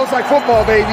Smells like football, baby.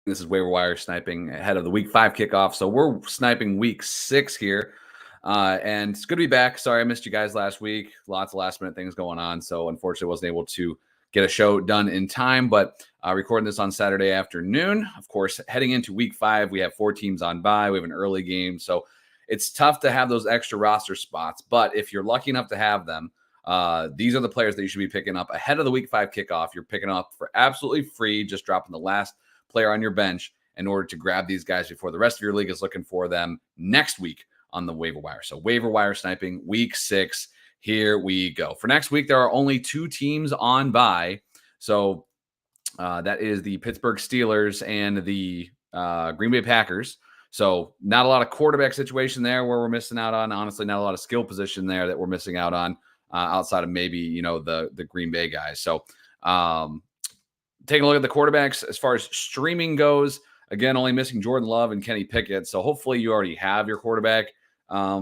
This is Waiver Wire Sniping ahead of the Week 5 kickoff. So we're sniping Week 6 here. And it's good to be back. Sorry I missed you guys last week. Lots of last-minute things going on. So unfortunately wasn't able to get a show done in time. But recording this on Saturday afternoon. Of course, heading into Week 5, we have 4 teams on bye. We have an early game. So it's tough to have those extra roster spots. But if you're lucky enough to have them, these are the players that you should be picking up ahead of the Week 5 kickoff. You're picking up for absolutely free, just dropping the last player on your bench in order to grab these guys before the rest of your league is looking for them next week on the waiver wire. So waiver wire sniping Week 6. Here we go. For next week, there are only 2 teams on bye. So that is the Pittsburgh Steelers and the Green Bay Packers. So not a lot of quarterback situation there where we're missing out on. Honestly, not a lot of skill position there that we're missing out on outside of maybe, the Green Bay guys. So taking a look at the quarterbacks as far as streaming goes, again, only missing Jordan Love and Kenny Pickett. So hopefully you already have your quarterback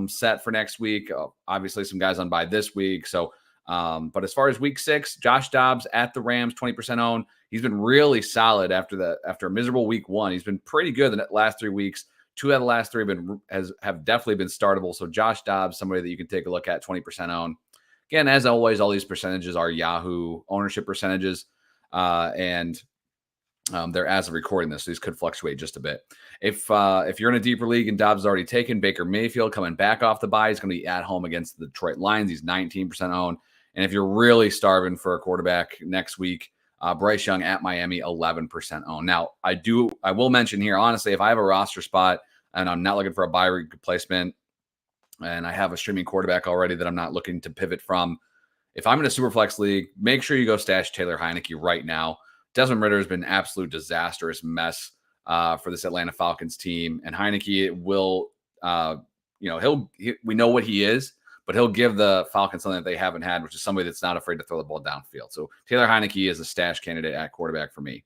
set for next week. Obviously, some guys on bye this week. So, but as far as Week 6, Josh Dobbs at the Rams, 20% owned. He's been really solid after a miserable Week 1. He's been pretty good the last 3 weeks. 2 out of the last 3 have definitely been startable. So Josh Dobbs, somebody that you can take a look at, 20% owned. Again, as always, all these percentages are Yahoo ownership percentages. And they're as of recording this, so these could fluctuate just a bit. If you're in a deeper league and Dobbs is already taken, Baker Mayfield coming back off the bye, he's going to be at home against the Detroit Lions. He's 19% owned. And if you're really starving for a quarterback next week, Bryce Young at Miami, 11% owned. Now, I will mention here, honestly, if I have a roster spot and I'm not looking for a bye week replacement and I have a streaming quarterback already that I'm not looking to pivot from, if I'm in a Superflex league, make sure you go stash Taylor Heineke right now. Desmond Ridder has been an absolute disastrous mess for this Atlanta Falcons team. And Heineke will, we know what he is, but he'll give the Falcons something that they haven't had, which is somebody that's not afraid to throw the ball downfield. So Taylor Heineke is a stash candidate at quarterback for me.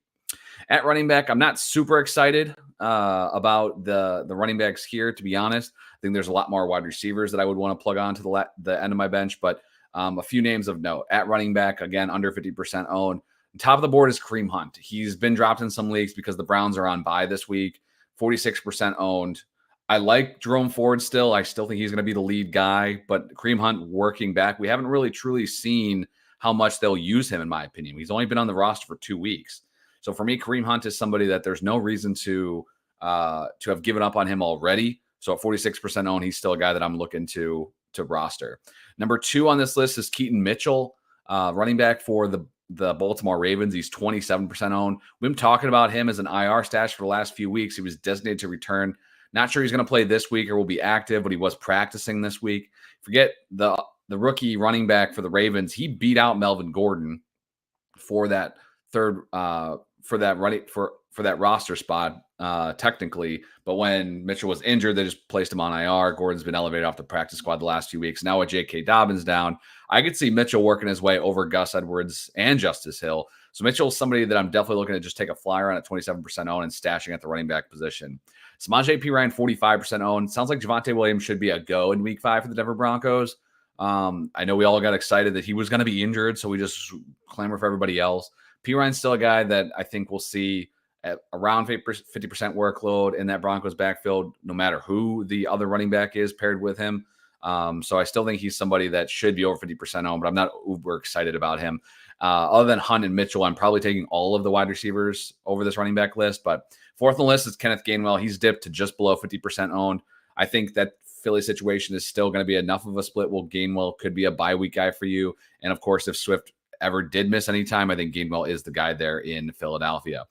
At running back, I'm not super excited about the running backs here, to be honest. I think there's a lot more wide receivers that I would want to plug on to the end of my bench, but a few names of note. At running back, again, under 50% owned. Top of the board is Kareem Hunt. He's been dropped in some leagues because the Browns are on bye this week. 46% owned. I like Jerome Ford still. I still think he's going to be the lead guy, but Kareem Hunt working back. We haven't really truly seen how much they'll use him, in my opinion. He's only been on the roster for 2 weeks. So for me, Kareem Hunt is somebody that there's no reason to have given up on him already. So at 46% owned, he's still a guy that I'm looking to roster. Number 2 on this list is Keaton Mitchell, running back for the Baltimore Ravens. He's 27% owned. We've been talking about him as an IR stash for the last few weeks. He was designated to return. Not sure he's going to play this week or will be active, but he was practicing this week. Forget the rookie running back for the Ravens. He beat out Melvin Gordon for that for that roster spot, technically. But when Mitchell was injured, they just placed him on IR. Gordon's been elevated off the practice squad the last few weeks. Now with J.K. Dobbins down, I could see Mitchell working his way over Gus Edwards and Justice Hill. So Mitchell's somebody that I'm definitely looking to just take a flyer on at 27% owned and stashing at the running back position. Samaje Perine, 45% owned. Sounds like Javonte Williams should be a go in Week 5 for the Denver Broncos. I know we all got excited that he was going to be injured, so we just clamor for everybody else. Perine's still a guy that I think we'll see at around 50% workload in that Broncos backfield, no matter who the other running back is paired with him. So I still think he's somebody that should be over 50% owned, but I'm not uber excited about him. Other than Hunt and Mitchell, I'm probably taking all of the wide receivers over this running back list. But 4th on the list is Kenneth Gainwell. He's dipped to just below 50% owned. I think that Philly situation is still going to be enough of a split. Well, Gainwell could be a bye week guy for you. And of course, if Swift ever did miss any time, I think Gainwell is the guy there in Philadelphia.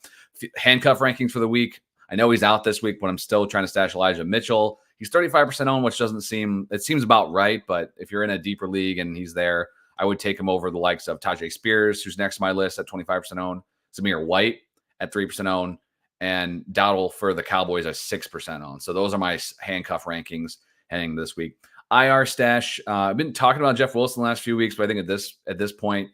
Handcuff rankings for the week. I know he's out this week, but I'm still trying to stash Elijah Mitchell. He's 35% owned, which seems about right. But if you're in a deeper league and he's there, I would take him over the likes of Tajay Spears, who's next to my list at 25% owned, Zamir White at 3% owned, and Dowdle for the Cowboys at 6% owned. So those are my handcuff rankings heading this week. IR stash. I've been talking about Jeff Wilson the last few weeks, but I think at this point,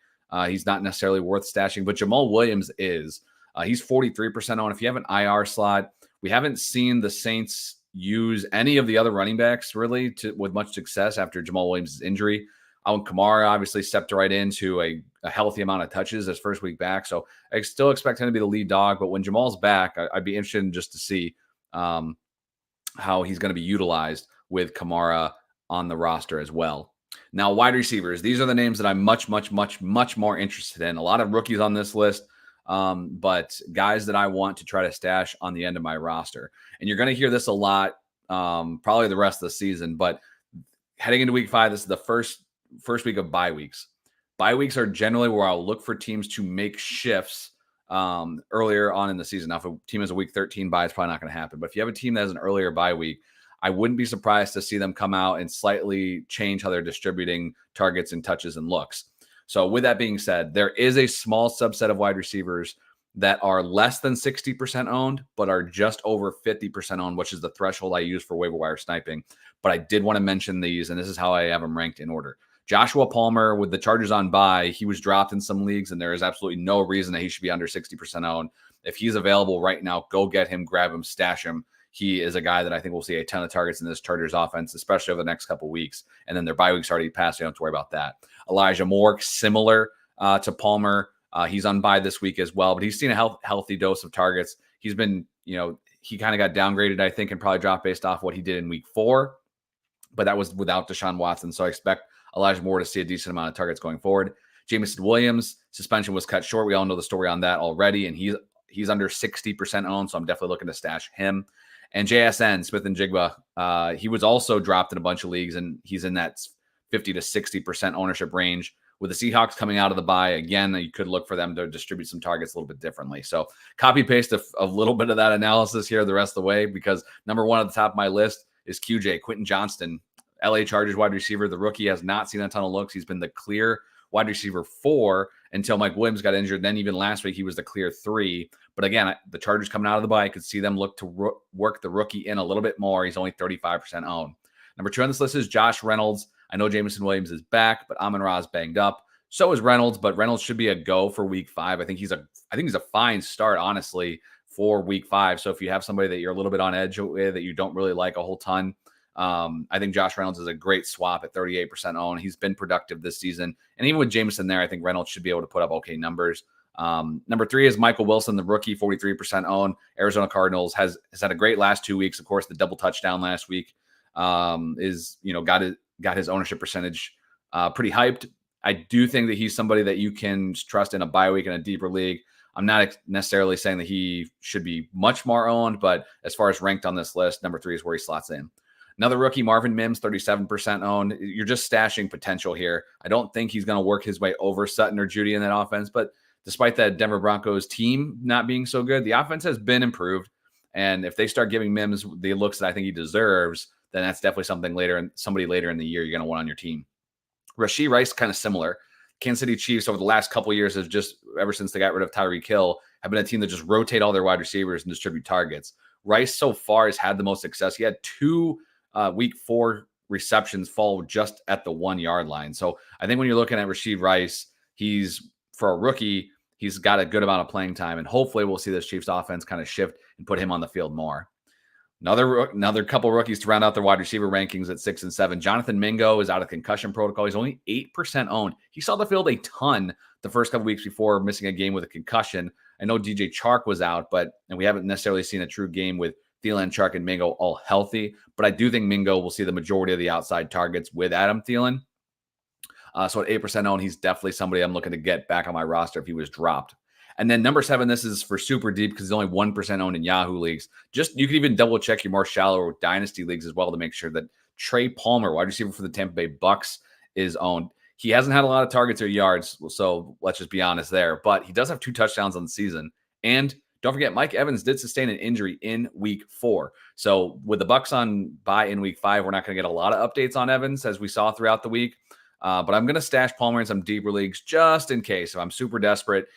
He's not necessarily worth stashing, but Jamal Williams is. He's 43% on. If you have an IR slot, we haven't seen the Saints use any of the other running backs really with much success after Jamal Williams' injury. Alvin Kamara obviously stepped right into a healthy amount of touches his first week back. So I still expect him to be the lead dog. But when Jamal's back, I'd be interested in just to see how he's going to be utilized with Kamara on the roster as well. Now, wide receivers, these are the names that I'm much more interested in. A lot of rookies on this list, but guys that I want to try to stash on the end of my roster. And you're going to hear this a lot, probably the rest of the season. But heading into week 5, this is the first week of bye weeks. Bye weeks are generally where I'll look for teams to make shifts earlier on in the season. Now, if a team has a week 13 bye, it's probably not going to happen. But if you have a team that has an earlier bye week, I wouldn't be surprised to see them come out and slightly change how they're distributing targets and touches and looks. So with that being said, there is a small subset of wide receivers that are less than 60% owned, but are just over 50% owned, which is the threshold I use for waiver wire sniping. But I did want to mention these, and this is how I have them ranked in order. Joshua Palmer, with the Chargers on bye, he was dropped in some leagues, and there is absolutely no reason that he should be under 60% owned. If he's available right now, go get him, grab him, stash him. He is a guy that I think we'll see a ton of targets in this Chargers offense, especially over the next couple of weeks. And then their bye week's already passed. So you don't have to worry about that. Elijah Moore, similar to Palmer. He's on bye this week as well, but he's seen a healthy dose of targets. He's been, he kind of got downgraded, I think, and probably dropped based off what he did in week 4. But that was without Deshaun Watson. So I expect Elijah Moore to see a decent amount of targets going forward. Jameson Williams, suspension was cut short. We all know the story on that already. And he's under 60% owned. So I'm definitely looking to stash him. And JSN, Smith and Jigba, he was also dropped in a bunch of leagues, and he's in that 50 to 60% ownership range. With the Seahawks coming out of the bye, again, you could look for them to distribute some targets a little bit differently. So copy-paste a little bit of that analysis here the rest of the way, because number 1 at the top of my list is QJ, Quentin Johnston, LA Chargers wide receiver. The rookie has not seen a ton of looks. He's been the clear wide receiver 4 until Mike Williams got injured. Then even last week, he was the clear 3. But again, the Chargers coming out of the bye, I could see them look to work the rookie in a little bit more. He's only 35% owned. Number 2 on this list is Josh Reynolds. I know Jameson Williams is back, but Amon-Ra's banged up. So is Reynolds, but Reynolds should be a go for week 5. I think he's a fine start, honestly, for week 5. So if you have somebody that you're a little bit on edge with, that you don't really like a whole ton, I think Josh Reynolds is a great swap at 38% owned. He's been productive this season. And even with Jameson there, I think Reynolds should be able to put up okay numbers. Number 3 is Michael Wilson, the rookie, 43% owned. Arizona Cardinals has had a great last 2 weeks. Of course, the double touchdown last week got his ownership percentage pretty hyped. I do think that he's somebody that you can trust in a bye week in a deeper league. I'm not necessarily saying that he should be much more owned, but as far as ranked on this list, number 3 is where he slots in. Another rookie, Marvin Mims, 37% owned. You're just stashing potential here. I don't think he's going to work his way over Sutton or Judy in that offense, but despite that Denver Broncos team not being so good, the offense has been improved. And if they start giving Mims the looks that I think he deserves, then that's definitely somebody later in the year you're going to want on your team. Rashee Rice, kind of similar. Kansas City Chiefs over the last couple of years ever since they got rid of Tyreek Hill, have been a team that just rotate all their wide receivers and distribute targets. Rice so far has had the most success. He had 2 week 4 receptions fall just at the 1-yard line. So I think when you're looking at Rashee Rice, for a rookie, he's got a good amount of playing time, and hopefully we'll see this Chiefs offense kind of shift and put him on the field more. Another couple rookies to round out their wide receiver rankings at 6 and 7. Jonathan Mingo is out of concussion protocol. He's only 8% owned. He saw the field a ton the first couple weeks before missing a game with a concussion. I know DJ Chark was out, and we haven't necessarily seen a true game with Thielen, Chark, and Mingo all healthy. But I do think Mingo will see the majority of the outside targets with Adam Thielen. So at 8% owned, he's definitely somebody I'm looking to get back on my roster if he was dropped. And then number 7, this is for super deep because he's only 1% owned in Yahoo leagues. You can even double check your more shallow dynasty leagues as well to make sure that Trey Palmer, wide receiver for the Tampa Bay Bucks, is owned. He hasn't had a lot of targets or yards, so let's just be honest there. But he does have 2 touchdowns on the season. And don't forget, Mike Evans did sustain an injury in week 4. So with the Bucks on bye in week 5, we're not going to get a lot of updates on Evans as we saw throughout the week. But I'm going to stash Palmer in some deeper leagues just in case. If I'm super desperate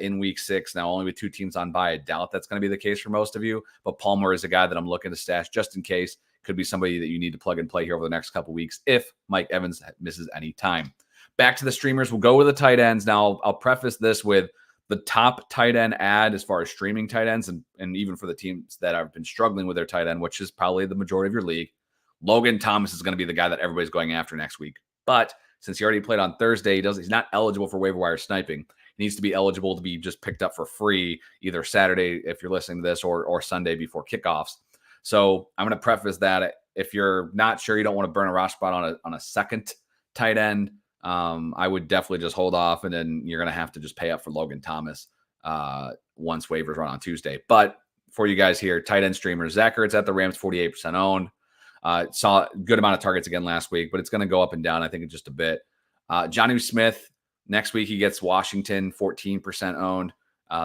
in week 6, now only with 2 teams on bye, I doubt that's going to be the case for most of you. But Palmer is a guy that I'm looking to stash just in case. Could be somebody that you need to plug and play here over the next couple weeks if Mike Evans misses any time. back to the streamers. We'll go with the tight ends. Now, I'll preface this with the top tight end ad as far as streaming tight ends, and even for the teams that have been struggling with their tight end, which is probably the majority of your league, Logan Thomas is going to be the guy that everybody's going after next week. But since he already played on Thursday, he's not eligible for waiver wire sniping. He needs to be eligible to be just picked up for free either Saturday, if you're listening to this, or Sunday before kickoffs. So I'm going to preface that if you're not sure, you don't want to burn a roster spot on a second tight end, I would definitely just hold off, and then you're going to have to just pay up for Logan Thomas once waivers run on Tuesday. But for you guys here, tight end streamers, Zach Ertz at the Rams, 48% owned. Saw a good amount of targets again last week, but it's going to go up and down, I think, in just a bit. Jonnu Smith, next week he gets Washington, 14% owned.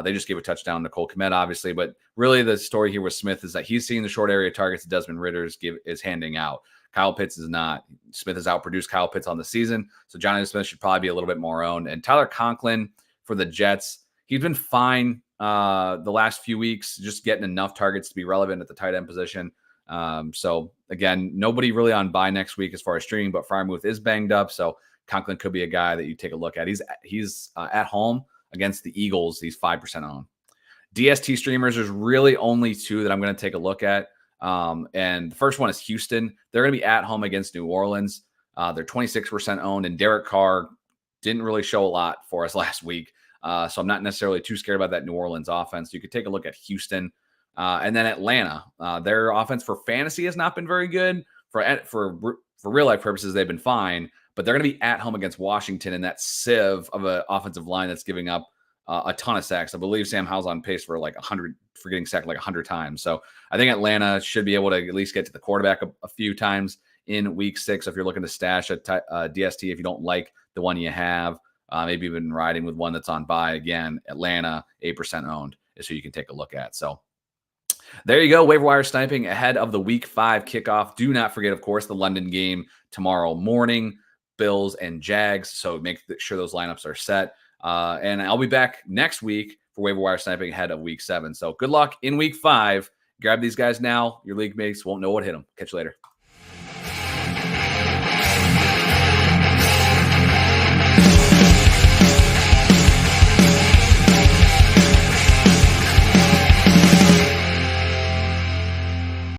They just gave a touchdown to Cole Kmet, obviously. But really the story here with Smith is that he's seeing the short area targets that Desmond Ridder is handing out. Kyle Pitts is not. Smith has outproduced Kyle Pitts on the season. So Jonnu Smith should probably be a little bit more owned. And Tyler Conklin for the Jets, he's been fine the last few weeks, just getting enough targets to be relevant at the tight end position. So again, nobody really on bye next week as far as streaming, but Freiermuth is banged up. So Conklin could be a guy that you take a look at. He's at home against the Eagles. He's 5% owned. DST streamers, there's really only two that I'm going to take a look at. And the first one is Houston. They're going to be at home against New Orleans. They're 26% owned, and Derek Carr didn't really show a lot for us last week. So I'm not necessarily too scared about that New Orleans offense. You could take a look at Houston. And then Atlanta, their offense for fantasy has not been very good. For real life purposes, they've been fine. But they're going to be at home against Washington in that sieve of an offensive line that's giving up a ton of sacks. I believe Sam Howell's on pace for like 100, for getting sacked like 100 times. So I think Atlanta should be able to at least get to the quarterback a few times in week 6. If you're looking to stash a DST, if you don't like the one you have, maybe you've been riding with one that's on bye, again, Atlanta, 8% owned is who you can take a look at. So there you go, waiver wire sniping ahead of the week 5 kickoff. Do not forget, of course, the London game tomorrow morning, Bills and Jags. So make sure those lineups are set. And I'll be back next week for waiver wire sniping ahead of week 7. So good luck in week 5. Grab these guys now. Your league mates won't know what hit them. Catch you later.